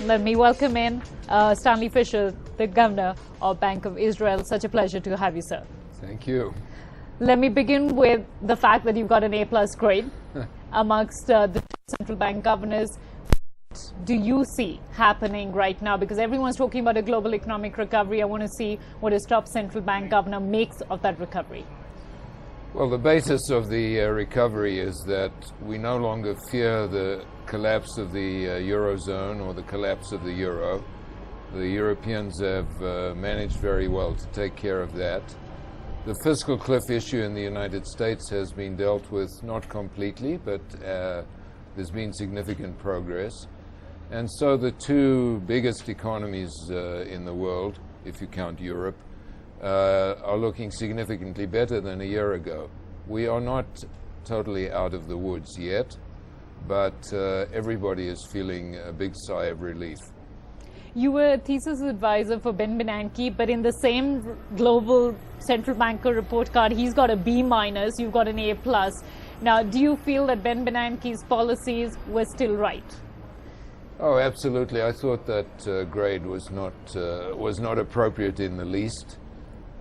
Let me welcome in Stanley Fischer, the Governor of Bank of Israel. Such a pleasure to have you, sir. Thank you. Let me begin with the fact that you've got an A+ grade amongst the central bank governors. What do you see happening right now? Because everyone's talking about a global economic recovery. I want to see what his top central bank governor makes of that recovery. Well, the basis of the recovery is that we no longer fear the collapse of the Eurozone or the collapse of the euro. The Europeans have managed very well to take care of that. The fiscal cliff issue in the United States has been dealt with, not completely, but there's been significant progress. And so the two biggest economies in the world, if you count Europe, are looking significantly better than a year ago. We are not totally out of the woods yet, but everybody is feeling a big sigh of relief. You were a thesis advisor for Ben Bernanke, but in the same global central banker report card, he's got a B-, you've got an A+. Now, do you feel that Ben Bernanke's policies were still right? Oh, absolutely. I thought that grade was not appropriate in the least.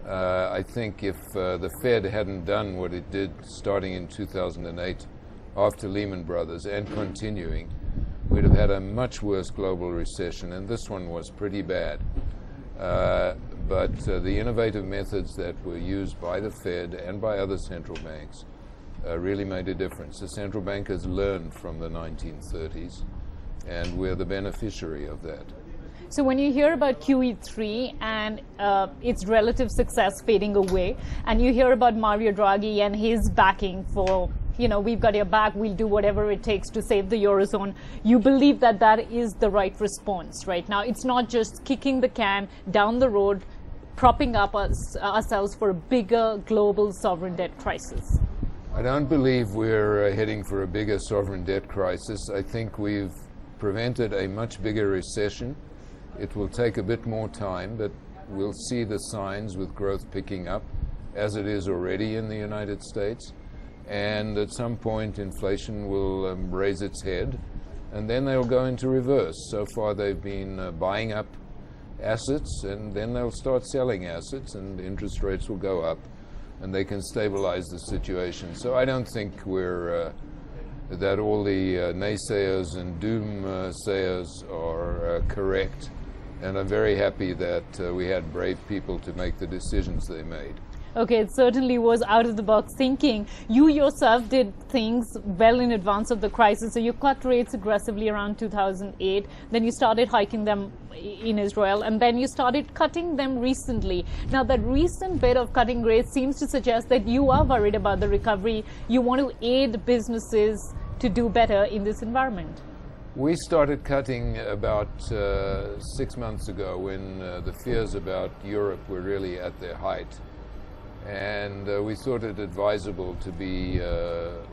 I think if the Fed hadn't done what it did starting in 2008 after Lehman Brothers and continuing, we'd have had a much worse global recession, and this one was pretty bad. But the innovative methods that were used by the Fed and by other central banks really made a difference. The central bankers learned from the 1930s, and we're the beneficiary of that. So when you hear about QE3 and its relative success fading away, and you hear about Mario Draghi and his backing for, we've got your back, we'll do whatever it takes to save the Eurozone, you believe that that is the right response right now. It's not just kicking the can down the road, propping up ourselves for a bigger global sovereign debt crisis. I don't believe we're heading for a bigger sovereign debt crisis. I think we've prevented a much bigger recession. It will take a bit more time, but we'll see the signs with growth picking up, as it is already in the United States. And at some point, inflation will raise its head, and then they'll go into reverse. So far, they've been buying up assets, and then they'll start selling assets, and interest rates will go up, and they can stabilize the situation. So I don't think that all the naysayers and doomsayers are correct. And I'm very happy that we had brave people to make the decisions they made. Okay, it certainly was out-of-the-box thinking. You yourself did things well in advance of the crisis. So you cut rates aggressively around 2008. Then you started hiking them in Israel. And then you started cutting them recently. Now, that recent bit of cutting rates seems to suggest that you are worried about the recovery. You want to aid businesses to do better in this environment. We started cutting about 6 months ago when the fears about Europe were really at their height. And we thought it advisable to be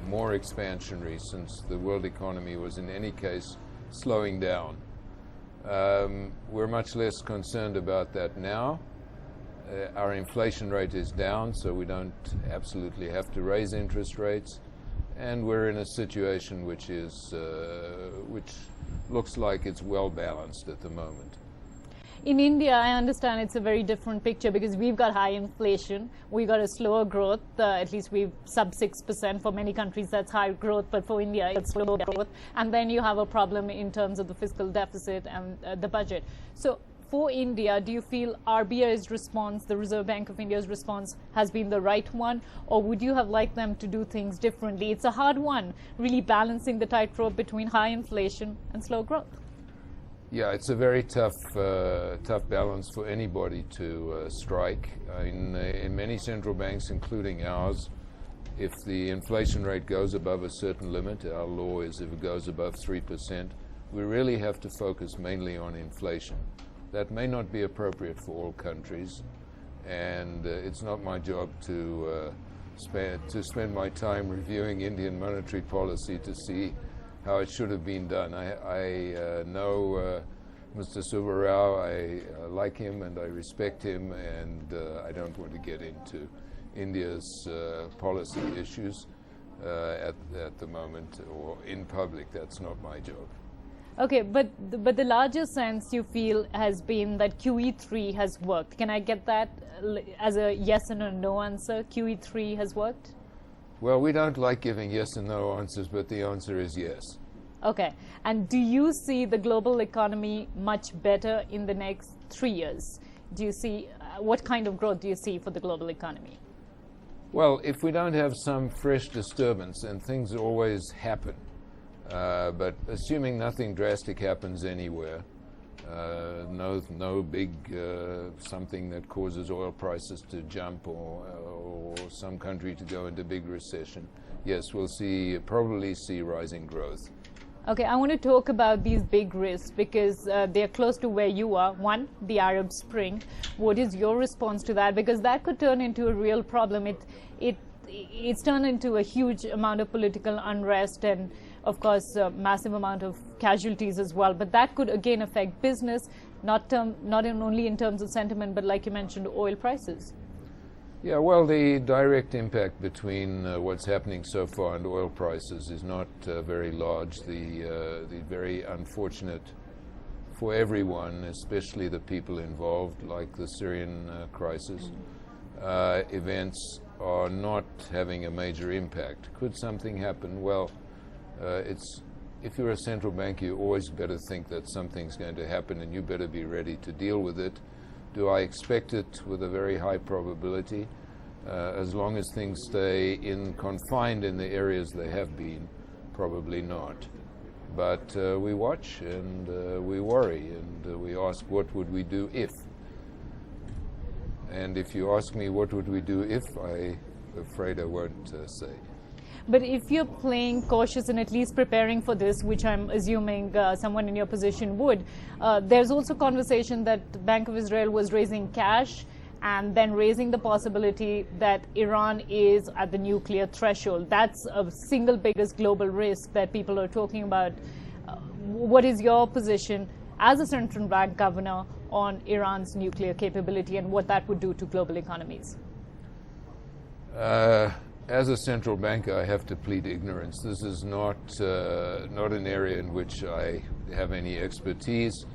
more expansionary since the world economy was in any case slowing down. We're much less concerned about that now. Our inflation rate is down, so we don't absolutely have to raise interest rates. And we're in a situation which looks like it's well balanced at the moment. In India, I understand it's a very different picture because we've got high inflation, we've got a slower growth, at least we've sub 6%. For many countries that's high growth, but for India it's slow growth. And then you have a problem in terms of the fiscal deficit and the budget. So for India, do you feel RBI's response, the Reserve Bank of India's response, has been the right one? Or would you have liked them to do things differently? It's a hard one, really balancing the tightrope between high inflation and slow growth. Yeah, it's a very tough balance for anybody to strike. In many central banks, including ours, if the inflation rate goes above a certain limit, our law is if it goes above 3%, we really have to focus mainly on inflation. That may not be appropriate for all countries, and it's not my job to spend my time reviewing Indian monetary policy to see how it should have been done. I know Mr. Subbarao. I like him and I respect him, and I don't want to get into India's policy issues at the moment or in public. That's not my job. Okay, but the larger sense you feel has been that QE3 has worked. Can I get that as a yes and a no answer? QE3 has worked? Well, we don't like giving yes and no answers, but the answer is yes. Okay, and do you see the global economy much better in the next 3 years? Do you see, what kind of growth do you see for the global economy? Well, if we don't have some fresh disturbance, and things always happen, but assuming nothing drastic happens anywhere, no big something that causes oil prices to jump or some country to go into big recession, yes, we'll probably see rising growth. Okay, I want to talk about these big risks because they're close to where you are. One, the Arab Spring. What is your response to that? Because that could turn into a real problem. It's turned into a huge amount of political unrest and, of course, a massive amount of casualties as well. But that could again affect business, not only in terms of sentiment, but like you mentioned, oil prices. Yeah, well, the direct impact between what's happening so far and oil prices is not very large. The very unfortunate for everyone, especially the people involved, like the Syrian crisis, events are not having a major impact. Could something happen? Well, if you're a central bank, you always better think that something's going to happen and you better be ready to deal with it. Do I expect it with a very high probability? As long as things stay confined in the areas they have been, probably not. But we watch and we worry and we ask, what would we do if? And if you ask me what would we do if, I'm afraid I won't say. But if you're playing cautious and at least preparing for this, which I'm assuming someone in your position would, there's also conversation that Bank of Israel was raising cash and then raising the possibility that Iran is at the nuclear threshold. That's a single biggest global risk that people are talking about. What is your position as a central bank governor on Iran's nuclear capability and what that would do to global economies? As a central banker, I have to plead ignorance. This is not an area in which I have any expertise.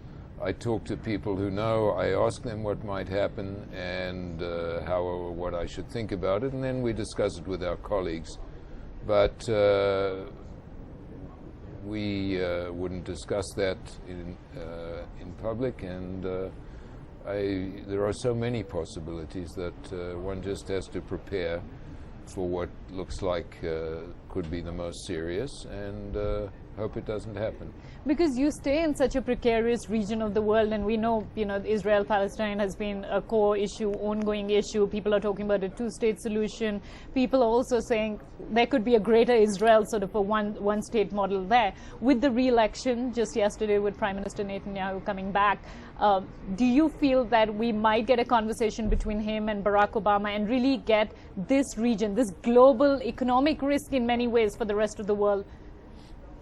I talk to people who know. I ask them what might happen and what I should think about it, and then we discuss it with our colleagues. But we wouldn't discuss that in public, and there are so many possibilities that one just has to prepare for what looks like could be the most serious, and hope it doesn't happen. Because you stay in such a precarious region of the world, and we know, Israel-Palestine has been a core issue, ongoing issue. People are talking about a two-state solution. People are also saying there could be a greater Israel, sort of a one-state model there. With the re-election just yesterday with Prime Minister Netanyahu coming back, do you feel that we might get a conversation between him and Barack Obama and really get this region, this global economic risk in many ways for the rest of the world,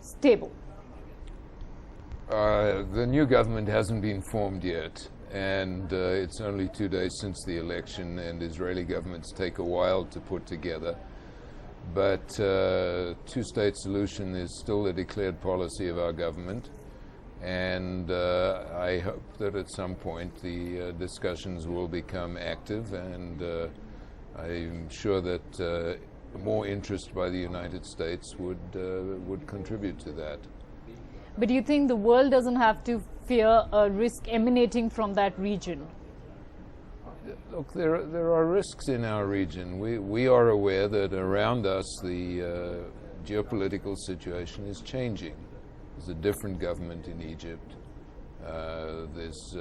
stable? The new government hasn't been formed yet, and it's only 2 days since the election, and Israeli governments take a while to put together. But two-state solution is still a declared policy of our government, and I hope that at some point the discussions will become active, and I'm sure that more interest by the United States would contribite to that. But do you think the world doesn't have to fear a risk emanating from that region? Look, there are risks in our region. We are aware that around us the geopolitical situation is changing. There's a different government in Egypt. There's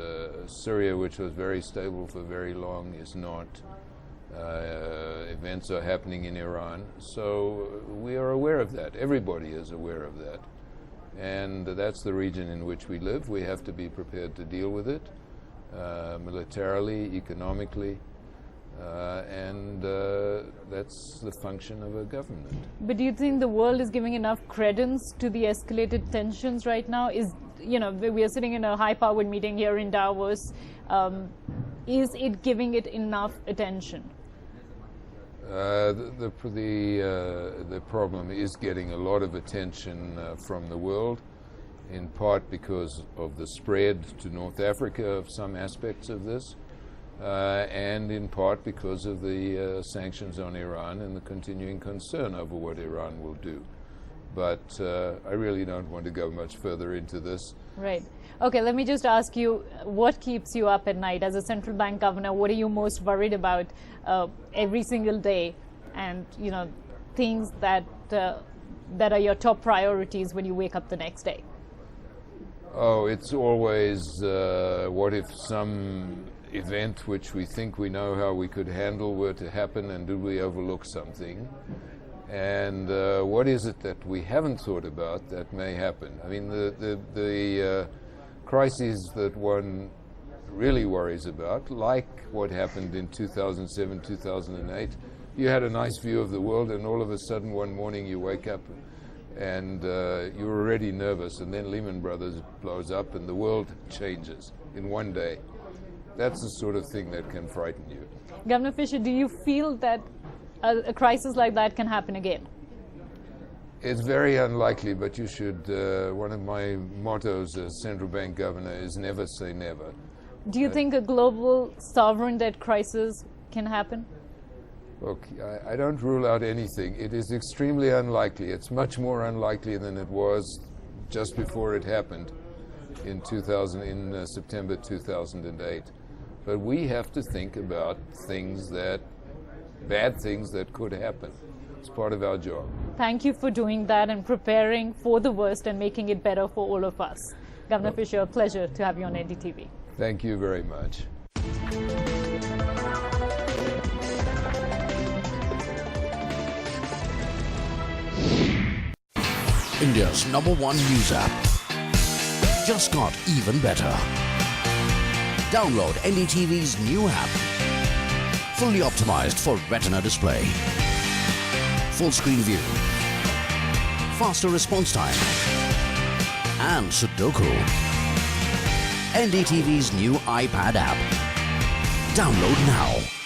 Syria, which was very stable for very long, is not. Events are happening in Iran. So we are aware of that. Everybody is aware of that. And that's the region in which we live. We have to be prepared to deal with it, militarily, economically, and that's the function of a government. But do you think the world is giving enough credence to the escalated tensions right now? We are sitting in a high-powered meeting here in Davos. Is it giving it enough attention? The problem is getting a lot of attention from the world, in part because of the spread to North Africa of some aspects of this, and in part because of the sanctions on Iran and the continuing concern over what Iran will do. But I really don't want to go much further into this. Right. Okay, let me just ask you, what keeps you up at night? As a central bank governor, what are you most worried about every single day? And, you know, things that that are your top priorities when you wake up the next day? Oh, it's always what if some event which we think we know how we could handle were to happen, and did we overlook something? And what is it that we haven't thought about that may happen? I mean, the crises that one really worries about, like what happened in 2007, 2008, you had a nice view of the world, and all of a sudden one morning you wake up and you're already nervous, and then Lehman Brothers blows up and the world changes in one day. That's the sort of thing that can frighten you. Governor Fischer, do you feel that a crisis like that can happen again? It's very unlikely, but you should, one of my mottos as central bank governor is never say never. Do you think a global sovereign debt crisis can happen? Look, I don't rule out anything. It is extremely unlikely. It's much more unlikely than it was just before it happened in September 2008. But we have to think about bad things that could happen. It's part of our job. Thank you for doing that and preparing for the worst and making it better for all of us. Governor Fischer, a pleasure to have you on NDTV. Thank you very much. India's #1 news app just got even better. Download NDTV's new app. Fully optimized for retina display. Full screen view. Faster response time. And Sudoku. NDTV's new iPad app. Download now.